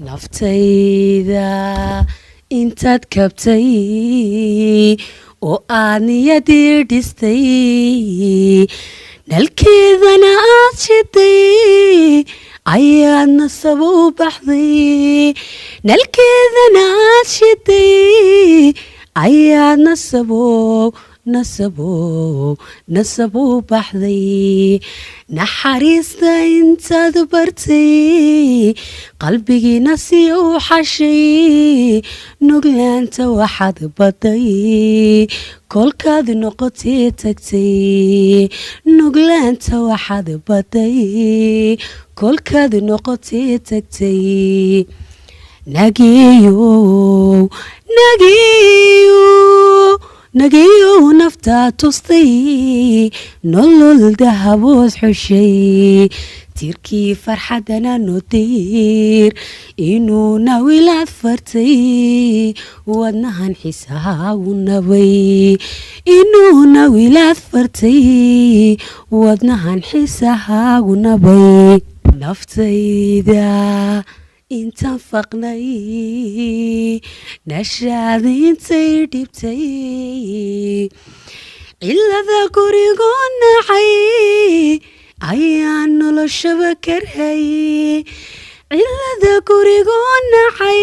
naftayda intaad kabtay oo aad niyadii dhistay nalkeedana aad shiday ayaadna sabo u baxday nalkeedana aad shiday ayaadna nasabo u baxday naxariista intaad bartay qalbigiina si u xashay nuglaanta waxaad baday kolkaad noqotay tagtay nuglaanta waxaad baday kolkaad noqotay tagtay nagiyow naftaa tustay nolol dahaboos xushay tiirkii farxadana nodir inuu nawilaad fartay wadnahan xisaagu nabay inuu nawilaad fartay wadnahan xisaagu nabay naftayda intaan faqnay nashaada intay dhibtay cilada gurigoo nacay ayaan noloshaba karhay cilada gurigoo nacay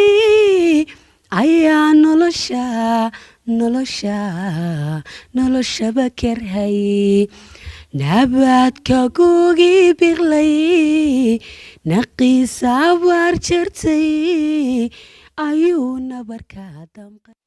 ayaan noloshaba karhay nabaadka gugii biqlay naqiisa abaar jartay ayuu nabarka damqay